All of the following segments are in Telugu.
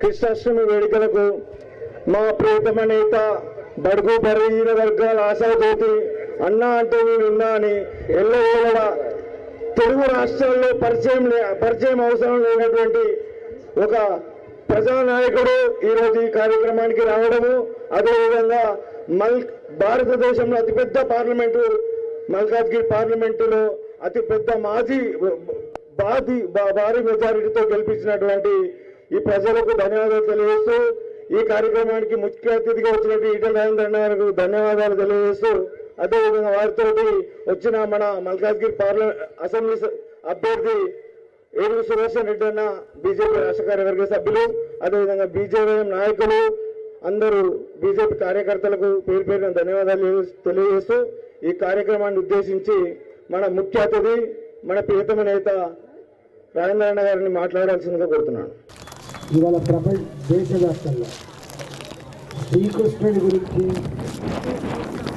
కృష్ణాష్టమి వేడుకలకు మా ప్రియతమ నేత బడుగు బలహీన వర్గాల ఆశాజ్యోతి అన్నా అంటే నేనున్నా అని ఎల్లవేళ తెలుగు రాష్ట్రాల్లో పరిచయం అవసరం లేనటువంటి ఒక ప్రజానాయకుడు ఈరోజు ఈ కార్యక్రమానికి రావడము, అదేవిధంగా భారతదేశంలో అతిపెద్ద పార్లమెంటు మల్కాజ్గిరి పార్లమెంటులో అతిపెద్ద భారీ మెజారిటీతో గెలిపించినటువంటి ఈ ప్రజలకు ధన్యవాదాలు తెలియజేస్తూ, ఈ కార్యక్రమానికి ముఖ్య అతిథిగా వచ్చినట్టు ఈటల రాజేంద్ర అన్న గారికి ధన్యవాదాలు తెలియజేస్తూ, అదేవిధంగా వారితో వచ్చిన మన మల్కాజ్గిరి అసెంబ్లీ అభ్యర్థి ఏడుగు సుదర్శన్ రెడ్డి అన్న, బీజేపీ రాష్ట్ర కార్యవర్గ సభ్యులు, అదేవిధంగా బీజేపీ నాయకులు అందరూ బీజేపీ కార్యకర్తలకు పేరు పేరున ధన్యవాదాలు తెలియజేస్తూ, ఈ కార్యక్రమాన్ని ఉద్దేశించి మన ముఖ్య అతిథి మన ప్రియతమ నేత రాజేంద్ర అన్న గారిని మాట్లాడాల్సిందిగా కోరుతున్నాను. ఇవాళ దేశవ్యాప్తంగా శ్రీకృష్ణుడి గురించి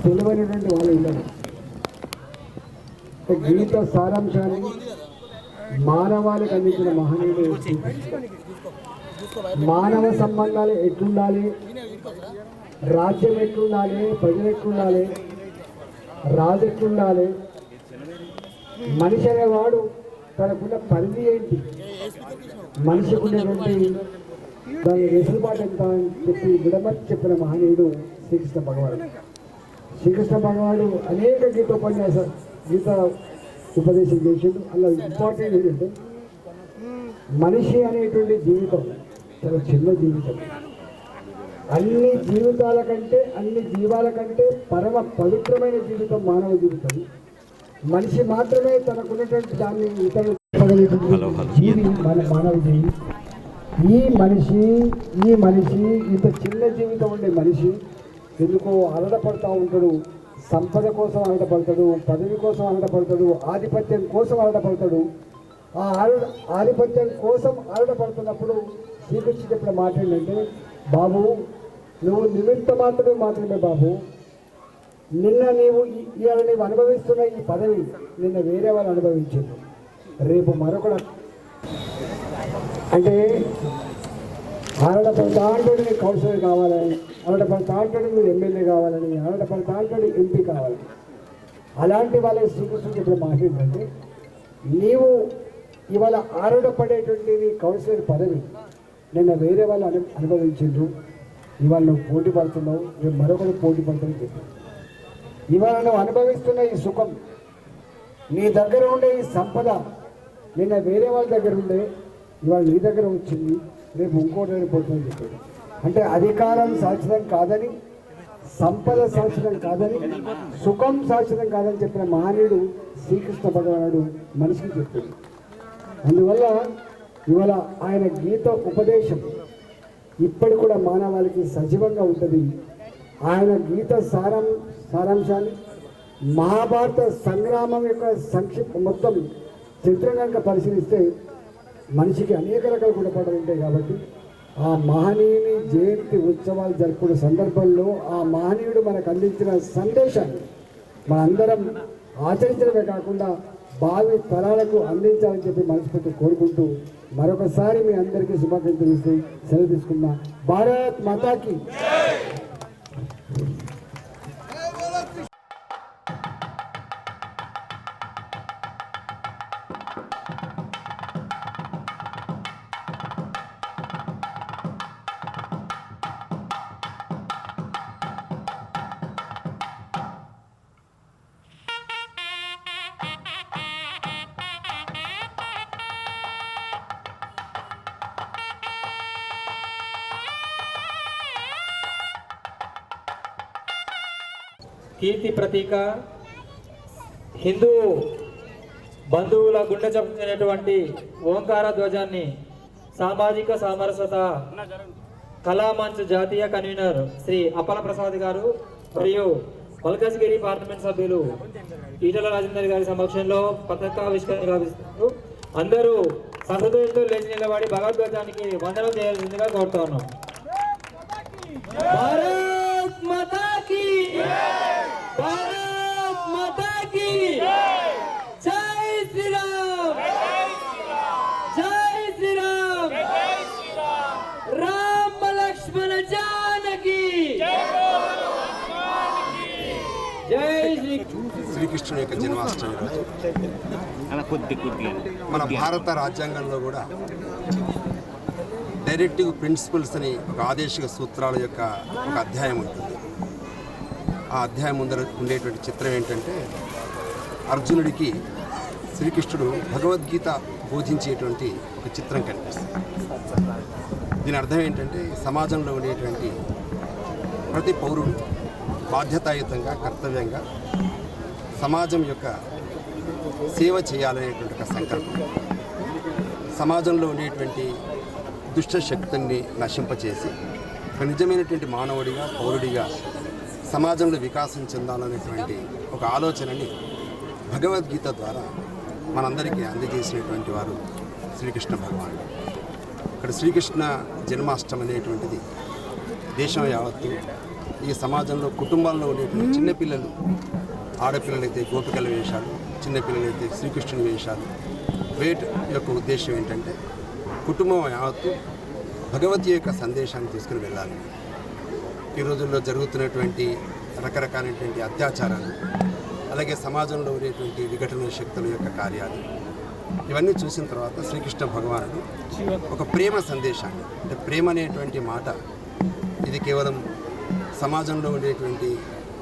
తెలియనిటువంటి వాళ్ళు ఉన్నారు. గీత సారాంశాన్ని మానవాళికి అందించిన మహనీయుడు. మానవ సంబంధాలు ఎట్లుండాలి, రాజ్యం ఎట్లుండాలి, ప్రజలు ఎట్లుండాలి, రాజు ఎట్లుండాలి, మనిషి అనేవాడు తనకున్న పరిధి ఏంటి, మనిషికి ఉన్నటువంటి దాని వెసులుబాటు ఎంత అని చెప్పి విడమర్చి చెప్పిన మహనీయుడు శ్రీకృష్ణ భగవానుడు. శ్రీకృష్ణ భగవానుడు అనేక గీత ఉపదేశం చేసిండు. అలా ఇంపార్టెంట్ ఏంటంటే మనిషి అనేటువంటి జీవితం చాలా చిన్న జీవితం. అన్ని జీవితాల కంటే, అన్ని జీవాల కంటే పరమ పవిత్రమైన జీవితం మానవ జీవితం. మనిషి మాత్రమే తనకున్నటువంటి దాన్ని ఇతరులు జీవి మన మానవ జీవి. ఈ మనిషి ఇంత చిన్న జీవితం ఉండే మనిషి ఎందుకో అలడపడతా ఉంటాడు. సంపద కోసం అలడపడతాడు, పదవి కోసం అలడపడతాడు, ఆధిపత్యం కోసం అలడపడతాడు. ఆ ఆధిపత్యం కోసం అలడపడుతున్నప్పుడు శ్రీకృష్ణుడు చెప్పిన మాట ఏంటంటే, బాబు నువ్వు నిమిత్త మాత్రమే బాబు. నిన్న ఇవాళ నీవు అనుభవిస్తున్న ఈ పదవి నిన్న వేరే వాళ్ళు అనుభవించారు, రేపు మరొకడు. అంటే ఆడపడతాంటాడు నీకు కౌన్సిలర్ కావాలని, ఆడపడతాంటాడు నువ్వు ఎమ్మెల్యే కావాలని, ఆడపడతాంటాడు ఎంపీ కావాలని. అలాంటి వాళ్ళకి శ్రీకృష్ణుడు చెప్పిన మాట ఏంటంటే, నీవు ఇవాళ ఆరుడపడేటువంటి నీ కౌన్సిలర్ పదవి నిన్న వేరే వాళ్ళు అనుభవించిండ్రు, ఇవాళ నువ్వు పోటీ పడుతున్నావు, రేపు మరొకరు పోటీ పడతానని చెప్పారు. ఇవాళ నువ్వు అనుభవిస్తున్న ఈ సుఖం, నీ దగ్గర ఉండే ఈ సంపద నిన్న వేరే వాళ్ళ దగ్గర ఉండే ఇవాళ నీ దగ్గర వచ్చింది, రేపు ఇంకోటి పోతుందని చెప్పాడు. అంటే అధికారం శాశ్వతం కాదని, సంపద శాశ్వతం కాదని, సుఖం శాశ్వతం కాదని చెప్పిన మహనీయుడు శ్రీకృష్ణ భగవానుడు మనిషికి చెప్పాడు. అందువల్ల ఇవాళ ఆయన గీత ఉపదేశం ఇప్పటి కూడా మానవాళికి సజీవంగా ఉంటుంది. ఆయన గీత సారాంశాన్ని మహాభారత సంగ్రామం యొక్క మొత్తం చిత్రం కనుక పరిశీలిస్తే మనిషికి అనేక రకాల గుణపాఠాలు ఉంటాయి. కాబట్టి ఆ మహనీయుని జయంతి ఉత్సవాలు జరుపుకునే సందర్భంలో ఆ మహనీయుడు మనకు అందించిన సందేశాన్ని మనందరం ఆచరించడమే కాకుండా భావి తరాలకు అందించాలని చెప్పి మనస్ఫూర్తి కోరుకుంటూ మరొకసారి మీ అందరికీ శుభాకాంక్షలు ఇస్తూ సెలవు తీసుకున్నా. భారత్ మాతాకి. కీర్తి ప్రతీక, హిందూ బంధువుల గుండె చెప్పుకునేటువంటి ఓంకార ధ్వజాన్ని సామాజిక సామరస్యత కళామంచ్ జాతీయ కన్వీనర్ శ్రీ అప్పల ప్రసాద్ గారు మరియు మల్కాజ్గిరి పార్లమెంట్ సభ్యులు ఈటల రాజేందర్ గారి సమక్షంలో పతాకావిష్కరణ గావిస్తారు. అందరూ సహృదయంతో లేచి నిలబడి భగవద్ధ్వజానికి వందనం చేయాల్సిందిగా కోరుతా ఉన్నాం. భారత్ మాతా కీ भारत माता की जय श्री राम, जय श्री राम, శ్రీకృష్ణుని యొక్క జన్మాష్టమి రోజు మన భారత రాజ్యాంగంలో కూడా డైరెక్టివ్ ప్రిన్సిపల్స్ అని ఒక ఆదేశిక సూత్రాల యొక్క ఒక అధ్యాయం ఉంటుంది. ఆ అధ్యాయం ముందర ఉండేటువంటి చిత్రం ఏంటంటే అర్జునుడికి శ్రీకృష్ణుడు భగవద్గీత బోధించేటువంటి ఒక చిత్రం కనిపిస్తుంది. దీని అర్థం ఏంటంటే సమాజంలో ఉండేటువంటి ప్రతి పౌరుడు బాధ్యతాయుతంగా కర్తవ్యంగా సమాజం యొక్క సేవ చేయాలనేటువంటి ఒక సంకల్పం, సమాజంలో ఉండేటువంటి దుష్ట శక్తుల్ని నశింపచేసి ఒక నిజమైనటువంటి మానవుడిగా పౌరుడిగా సమాజంలో వికాసం చెందాలనేటువంటి ఒక ఆలోచనని భగవద్గీత ద్వారా మనందరికీ అందజేసినటువంటి వారు శ్రీకృష్ణ భగవానుడు. ఇక్కడ శ్రీకృష్ణ జన్మాష్టమి అనేటువంటిది దేశం యావత్తు ఈ సమాజంలో కుటుంబాల్లో ఉండేటువంటి చిన్నపిల్లలు, ఆడపిల్లలైతే గోపికల వేషాలు, చిన్నపిల్లలైతే శ్రీకృష్ణుని వేషాలు వేట్ యొక్క ఉద్దేశం ఏంటంటే కుటుంబం యావత్తు భగవతి యొక్క సందేశాన్ని తీసుకుని వెళ్ళాలి. ఈ రోజుల్లో జరుగుతున్నటువంటి రకరకాలైనటువంటి అత్యాచారాలు, అలాగే సమాజంలో ఉండేటువంటి విఘటన శక్తుల యొక్క కార్యాలు ఇవన్నీ చూసిన తర్వాత శ్రీకృష్ణ భగవానుడు ఒక ప్రేమ సందేశాన్ని, అంటే ప్రేమ అనేటువంటి మాట ఇది కేవలం సమాజంలో ఉండేటువంటి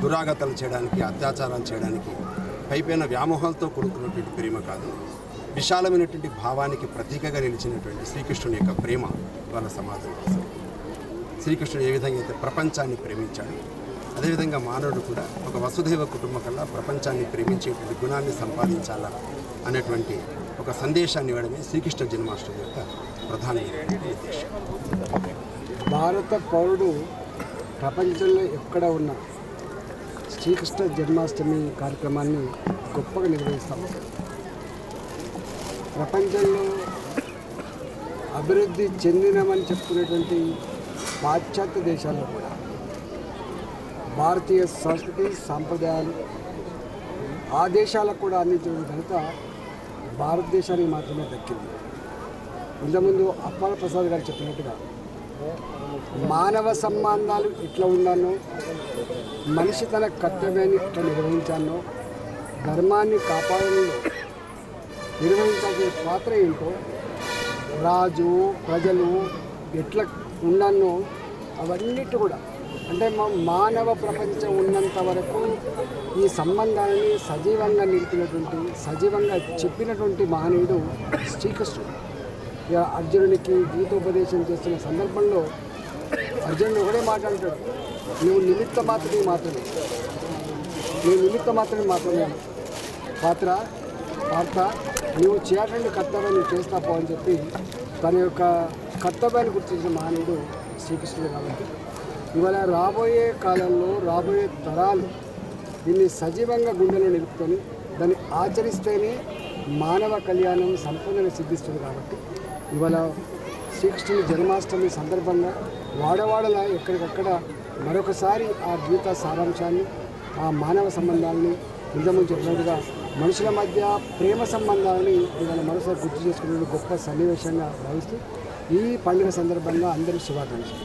దురాగతాలు చేయడానికి, అత్యాచారాలు చేయడానికి పైపైన వ్యామోహాలతో కూడుకున్నటువంటి ప్రేమ కాదు, విశాలమైనటువంటి భావానికి ప్రతీకగా నిలిచినటువంటి శ్రీకృష్ణుని యొక్క ప్రేమ వాళ్ళ సమాజం కోసం. శ్రీకృష్ణుడు ఏ విధంగా అయితే ప్రపంచాన్ని ప్రేమించాడు, అదేవిధంగా మానవుడు కూడా ఒక వసుధైవ కుటుంబం కల్లా ప్రపంచాన్ని ప్రేమించేటువంటి గుణాన్ని సంపాదించాలా అనేటువంటి ఒక సందేశాన్ని ఇవ్వడమే శ్రీకృష్ణ జన్మాష్టమి యొక్క ప్రధానమైనటువంటి ఉద్దేశం. భారత పౌరుడు ప్రపంచంలో ఎక్కడ ఉన్న శ్రీకృష్ణ జన్మాష్టమి కార్యక్రమాన్ని గొప్పగా నిర్వహిస్తాం. ప్రపంచంలో అభివృద్ధి చెందినమని చెప్పుకునేటువంటి పాశ్చాత్య దేశాల్లో కూడా భారతీయ సంస్కృతి సాంప్రదాయాలు ఆ దేశాలకు కూడా అందించిన ఘనత భారతదేశానికి మాత్రమే దక్కింది. ఇంతకుముందు అప్పాల ప్రసాద్ గారు చెప్పినట్టుగా మానవ సంబంధాలు ఎట్లా ఉన్నానో, మనిషి తన కర్తవ్యాన్ని ఎట్లా నిర్వహించానో, ధర్మాన్ని కాపాడడంలో నిర్వహించాల్సిన పాత్ర ఏంటో, రాజు ప్రజలు ఎట్లా ఉన్నానో అవన్నిటి కూడా, అంటే మానవ ప్రపంచం ఉన్నంత వరకు ఈ సంబంధాన్ని సజీవంగా నిలిపినటువంటి, సజీవంగా చెప్పినటువంటి మహనీయుడు శ్రీకృష్ణుడు. ఇక అర్జునునికి గీతోపదేశం చేస్తున్న సందర్భంలో అర్జునుడు ఒకటే మాట్లాడతాడు, నువ్వు నిమిత్త మాత్రమే పాత్ర నువ్వు చేయాల్సిన కర్తవ్యం నువ్వు చేస్తాపో అని చెప్పి తన యొక్క కర్తవ్యాన్ని గుర్తించిన మహనీయుడు శ్రీకృష్ణుడు. కాబట్టి ఇవాళ రాబోయే కాలంలో రాబోయే తరాలు దీన్ని సజీవంగా గుండెలో నిలుపుకొని దాన్ని ఆచరిస్తేనే మానవ కళ్యాణం సంపూర్ణంగా సిద్ధిస్తుంది. కాబట్టి ఇవాళ శ్రీకృష్ణుని జన్మాష్టమి సందర్భంగా వాడవాడలా ఎక్కడికక్కడ మరొకసారి ఆ గీత సారాంశాన్ని, ఆ మానవ సంబంధాలని, నిజము చెప్పినట్టుగా మనుషుల మధ్య ప్రేమ సంబంధాలని ఇవాళ మరోసారి గుర్తు చేసుకునే గొప్ప సన్నివేశంగా భావిస్తూ ఈ పండుగ సందర్భంగా అందరికీ శుభాకాంక్షలు.